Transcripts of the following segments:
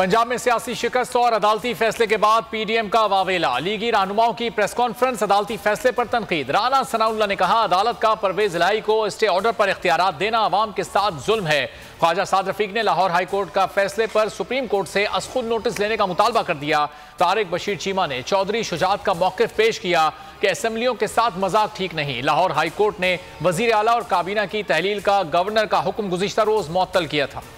पंजाब में सियासी शिकस्त और अदालती फैसले के बाद पीडीएम का वावेला। लीगी रहनुमाओं की प्रेस कॉन्फ्रेंस, अदालती फैसले पर तनकीद। राना सनाउल्लाह ने कहा, अदालत का परवेज इलाही को स्टे ऑर्डर पर इख्तियारात देना अवाम के साथ जुल्म है। ख्वाजा साद रफीक ने लाहौर हाई कोर्ट का फैसले पर सुप्रीम कोर्ट से अज़खुद नोटिस लेने का मुतालबा कर दिया। तारिक बशीर चीमा ने चौधरी शुजात का मौक़िफ़ पेश किया कि असेंबलियों के साथ मजाक ठीक नहीं। लाहौर हाई कोर्ट ने वज़ीर आला और काबीना की तहलील का गवर्नर का हुक्म गुज़िश्ता रोज़ मुअत्तल किया था।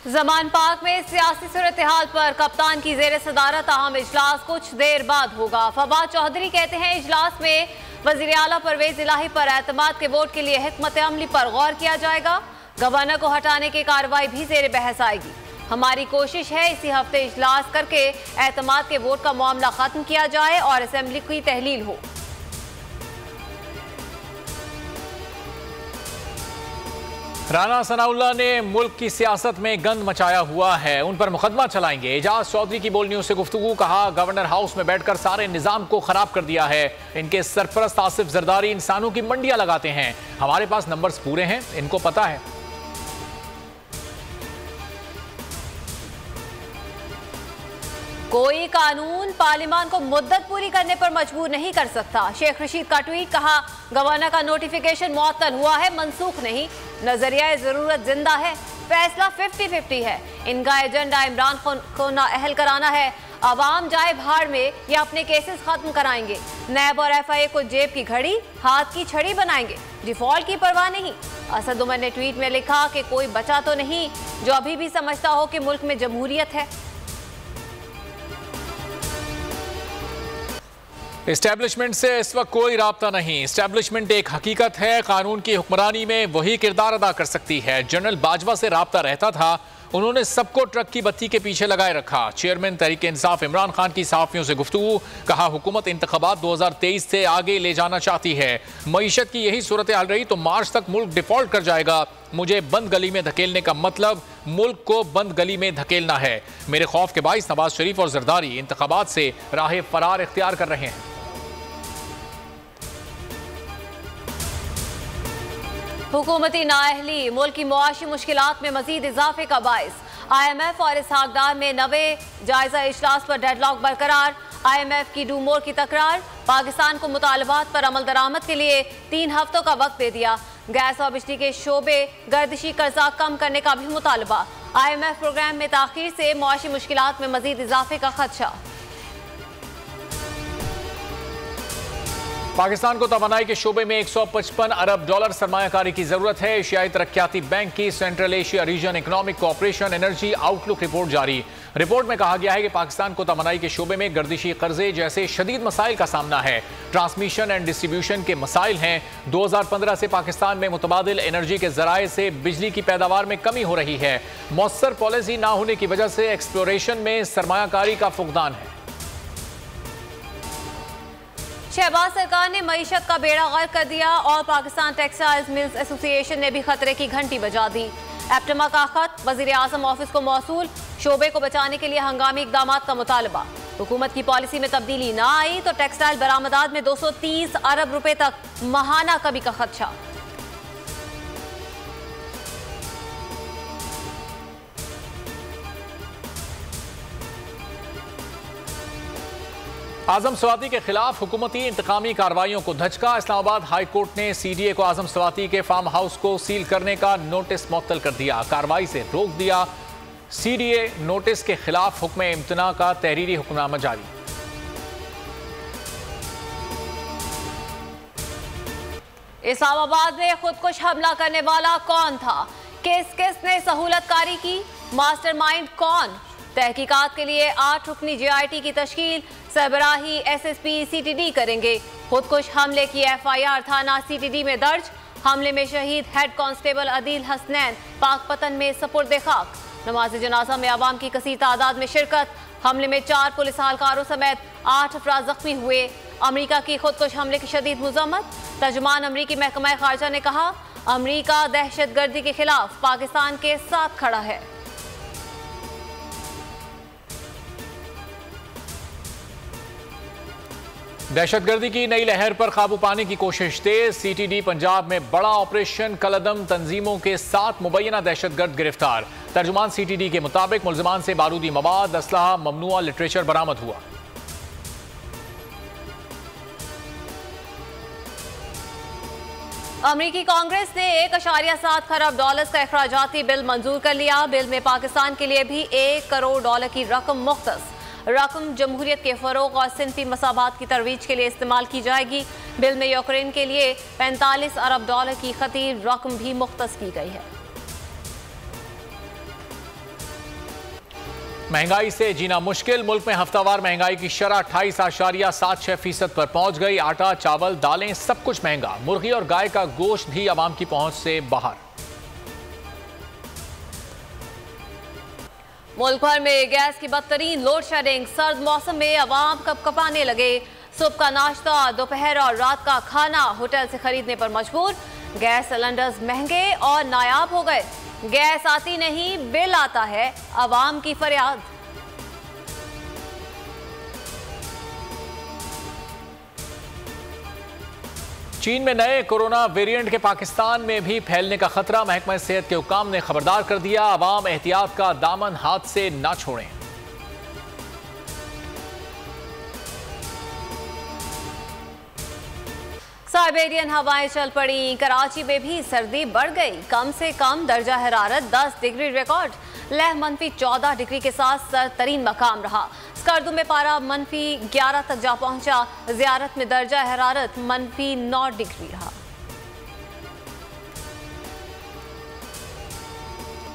जमान पाक में सियासी सूरत हाल पर कप्तान की जेर सदारत अहम इजलास कुछ देर बाद होगा। फवाद चौधरी कहते हैं, इजलास में वज़ीर आला परवेज इलाही पर एतमाद के वोट के लिए हिकमत अमली पर गौर किया जाएगा। गवर्नर को हटाने की कार्रवाई भी जेर बहस आएगी। हमारी कोशिश है इसी हफ्ते इजलास करके एतमाद के वोट का मामला खत्म किया जाए और असेंबली की तहलील हो। राना सनाउल्लाह ने मुल्क की सियासत में गंद मचाया हुआ है, उन पर मुकदमा चलाएंगे। एजाज चौधरी की बोल न्यूज से गुफ्तगू। कहा, गवर्नर हाउस में बैठकर सारे निजाम को खराब कर दिया है। इनके सरपरस्त आसिफ जरदारी इंसानों की मंडियां लगाते हैं। हमारे पास नंबर्स पूरे हैं, इनको पता है। कोई कानून पार्लियामान को मुद्दत पूरी करने पर मजबूर नहीं कर सकता। शेख रशीद का ट्वीट। कहा, गवर्नर का नोटिफिकेशन मुअत्तल हुआ है, मनसूख नहीं। नजरिया जरूरत जिंदा है, फैसला 50-50 है। इनका एजेंडा इमरान खान को नाअहल कराना है। अवाम जाए भाड़ में या अपने केसेस खत्म कराएंगे। नैब और FIA को जेब की घड़ी हाथ की छड़ी बनाएंगे। डिफॉल्ट की परवाह नहीं। असद उमर ने ट्वीट में लिखा कि कोई बचा तो नहीं जो अभी भी समझता हो कि मुल्क में जमहूरियत है। एस्टैब्लिशमेंट से इस वक्त कोई राब्ता नहीं। एस्टैब्लिशमेंट एक हकीकत है, कानून की हुक्मरानी में वही किरदार अदा कर सकती है। जनरल बाजवा से राब्ता रहता था, उन्होंने सबको ट्रक की बत्ती के पीछे लगाए रखा। चेयरमैन तहरीक इंसाफ इमरान खान की सहाफियों से गुफ्तगू। कहा, हुकूमत इंतखाबात 2023 से आगे ले जाना चाहती है। मईशत की यही सूरत हाल रही तो मार्च तक मुल्क डिफॉल्ट कर जाएगा। मुझे बंद गली में धकेलने का मतलब मुल्क को बंद गली में धकेलना है। मेरे खौफ के बाइस नवाज शरीफ और जरदारी इंतखाबात से राह फरार इख्तियार कर रहे हैं। हुकूमती नाअहली मुल्क की मुआशी मुश्किलात में मजीद इजाफे का बाइस। IMF और इसहाक डार में नवे जायजा इजलास पर डेडलॉक बरकरार। IMF की डू मोर की तकरार। पाकिस्तान को मुतालबात पर अमल दरामद के लिए 3 हफ्तों का वक्त दे दिया। गैस और बिजली के शोबे गर्दिशी कर्जा कम करने का भी मुतालबा। IMF प्रोग्राम में ताखीर से मुआशी मुश्किलात में मजीद इजाफे का खदशा। पाकिस्तान को तवानाई के शोबे में $155 अरब सरमायाकारी की जरूरत है। एशियाई तरक्याती बैंक की central Asia region economic cooperation energy outlook report जारी। रिपोर्ट में कहा गया है कि पाकिस्तान को तवानाई के शोबे में गर्दिशी कर्जे जैसे शदीद मसाइल का सामना है। ट्रांसमिशन एंड डिस्ट्रीब्यूशन के मसाइल हैं। 2015 से पाकिस्तान में मुतबादिल एनर्जी के जराए से बिजली की पैदावार में कमी हो रही है। मौसर पॉलिसी ना होने की वजह से एक्सप्लोरेशन में सरमायाकारी का फुकदान है। शहबाज सरकार ने मईशत का बेड़ा गर्क कर दिया और पाकिस्तान टेक्सटाइल्स मिल्स एसोसिएशन ने भी खतरे की घंटी बजा दी। एप्टमा का खत वजीर आजम ऑफिस को मौसूल। शोबे को बचाने के लिए हंगामी इकदाम का मुतालबा। हुकूमत की पॉलिसी में तब्दीली ना आई तो टेक्सटाइल बरामदात में 230 अरब रुपए तक माहाना कमी का खदशा। आजम स्वाति के खिलाफ हुकूमती इंतकामी कार्रवाइयों को धचका। इस्लामाबाद हाई कोर्ट ने CDA को आजम स्वाति के फार्म हाउस को सील करने का नोटिस मुअत्तल कर दिया, कार्रवाई से रोक दिया। CDA नोटिस के खिलाफ हुक्म इम्तना का तहरीरी हुक्मनामा जारी। इस्लामाबाद में खुदकुश हमला करने वाला कौन था? किसने सहूलतकारी की? मास्टरमाइंड कौन? तहकीकात के लिए 8 रुकनी JIT की तश्कील। सरबराही SSP CTD करेंगे। खुदकुश हमले की FIR थाना CTD में दर्ज। हमले में शहीद हेड कांस्टेबल अदील हसनैन पाकपतन में सपुर्द खाक। नमाज जनाजा में आवाम की कसीर तादाद में शिरकत। हमले में 4 पुलिस एहलकारों समेत 8 अफराद जख्मी हुए। अमरीका की खुदकुश हमले की शदीद मुज़म्मत। तर्जुमान अमरीकी महकमा खारजा ने कहा, अमरीका दहशतगर्दी के खिलाफ पाकिस्तान के साथ खड़ा है। दहशतगर्दी की नई लहर पर काबू पाने की कोशिश तेज। सीटीडी पंजाब में बड़ा ऑपरेशन, कलदम तंजीमों के 7 मुबैना दहशतगर्द गिरफ्तार। तर्जुमान सीटीडी के मुताबिक मुल्जिमान से बारूदी मवाद, असलहा, ममनुआ लिटरेचर बरामद हुआ। अमेरिकी कांग्रेस ने 1.7 खरब डॉलर्स का अखराजाती बिल मंजूर कर लिया। बिल में पाकिस्तान के लिए भी $1 करोड़ की रकम मुख्तस। रकम जमहूरियत के फरोग और सिनफी मसाबात की तरवीज के लिए इस्तेमाल की जाएगी। बिल में यूक्रेन के लिए $45 अरब की खतीर रकम भी मुख्तस की गई है। महंगाई से जीना मुश्किल। मुल्क में हफ्तावार महंगाई की शरह 28.76% पर पहुंच गई। आटा, चावल, दालें सब कुछ महंगा। मुर्गी और गाय का गोश्त भी आवाम की पहुंच से बाहर। मुल्क भर में गैस की बदतरीन लोड शेडिंग। सर्द मौसम में अवाम कपकपाने लगे। सुबह का नाश्ता, दोपहर और रात का खाना होटल से खरीदने पर मजबूर। गैस सिलेंडर्स महंगे और नायाब हो गए। गैस आती नहीं, बिल आता है, अवाम की फरियाद। चीन में नए कोरोना वेरिएंट के पाकिस्तान में भी फैलने का खतरा। महकमा सेहत के हुकाम ने खबरदार कर दिया, अवाम एहतियात का दामन हाथ से ना छोड़ें। साइबेरियन हवाएं चल पड़ी। कराची में भी सर्दी बढ़ गई। कम से कम दर्जा हरारत 10 डिग्री रिकॉर्ड। लह -14 डिग्री के साथ सरतरीन मकाम रहा। स्कर्दू में पारा -11 तक जा पहुंचा। ज़ियारत में दर्जा हरारत -9 डिग्री रहा।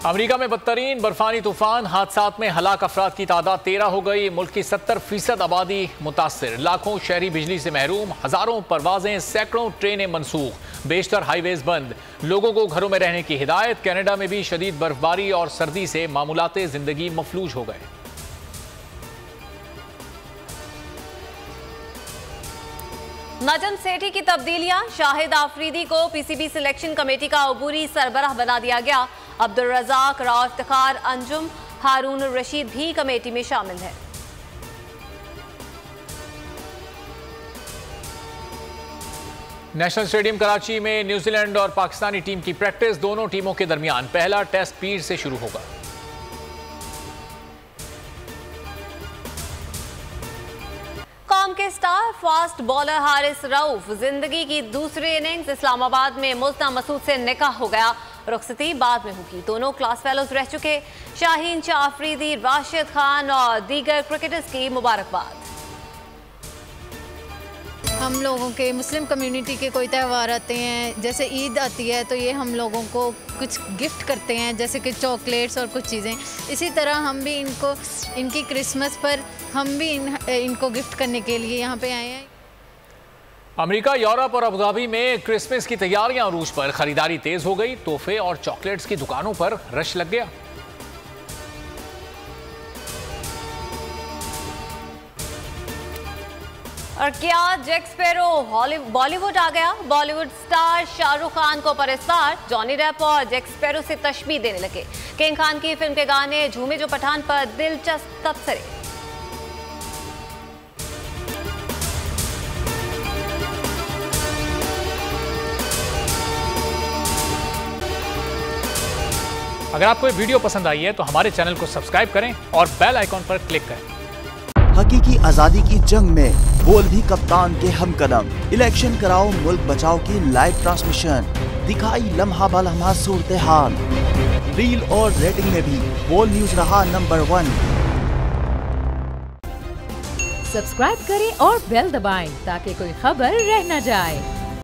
अमेरिका में बदतरीन बर्फानी तूफान। हादसात में हलाक अफराद की तादाद 13 हो गई। मुल्क की 70% आबादी मुतासिर। लाखों शहरी बिजली से महरूम। हजारों परवाजें, सैकड़ों ट्रेनें मनसूख। बेशतर हाईवेज बंद। लोगों को घरों में रहने की हिदायत। कनाडा में भी शदीद बर्फबारी और सर्दी से मामूलाते जिंदगी मफलूज हो गए। नजम सेठी की तब्दीलियां। शाहिद आफरीदी को पीसीबी सिलेक्शन कमेटी का अबूरी सरबराह बना दिया गया। अब्दुल रज़ाक, राव इफ्तिखार, अंजुम, हारून रशीद भी कमेटी में शामिल है। नेशनल स्टेडियम कराची में न्यूजीलैंड और पाकिस्तानी टीम की प्रैक्टिस। दोनों टीमों के दरमियान पहला टेस्ट पीर से शुरू होगा। कौम के star fast bowler Haris Rauf जिंदगी की दूसरी इनिंग्स। इस्लामाबाद में मुल्तान मसूद से निकाह हो गया। रुखसती बाद में होगी। दोनों क्लास फेलोज रह चुके शाहीन शाह अफरीदी, राशिद खान और दीगर क्रिकेटर्स की मुबारकबाद। हम लोगों के मुस्लिम कम्युनिटी के कोई त्यौहार आते हैं, जैसे ईद आती है तो ये हम लोगों को कुछ गिफ्ट करते हैं, जैसे कि चॉकलेट्स और कुछ चीज़ें। इसी तरह हम भी इनको इनकी क्रिसमस पर हम भी इनको गिफ्ट करने के लिए यहाँ पे आए हैं। अमेरिका, यूरोप और अबुधाबी में क्रिसमस की तैयारियां अरूज पर। खरीदारी तेज हो गई। तोहफे और चॉकलेट्स की दुकानों पर रश लग गया। और क्या जैक स्पैरो बॉलीवुड आ गया। बॉलीवुड स्टार शाहरुख खान को परस्तार। जॉनी डेप और जैक स्पैरो से तशबीह देने लगे। किंग खान की फिल्म के गाने झूमे जो पठान पर दिलचस्प तबसरे। अगर आपको ये वीडियो पसंद आई है तो हमारे चैनल को सब्सक्राइब करें और बेल आइकॉन पर क्लिक करें। हकीकी आजादी की जंग में बोल भी कप्तान के हमकदम। इलेक्शन कराओ मुल्क बचाओ की लाइव ट्रांसमिशन। दिखाई लम्हा बलम्हा सूरत हाल। रील और रेटिंग में भी बोल न्यूज रहा नंबर 1। सब्सक्राइब करें और बेल दबाएं ताकि कोई खबर रह न जाए।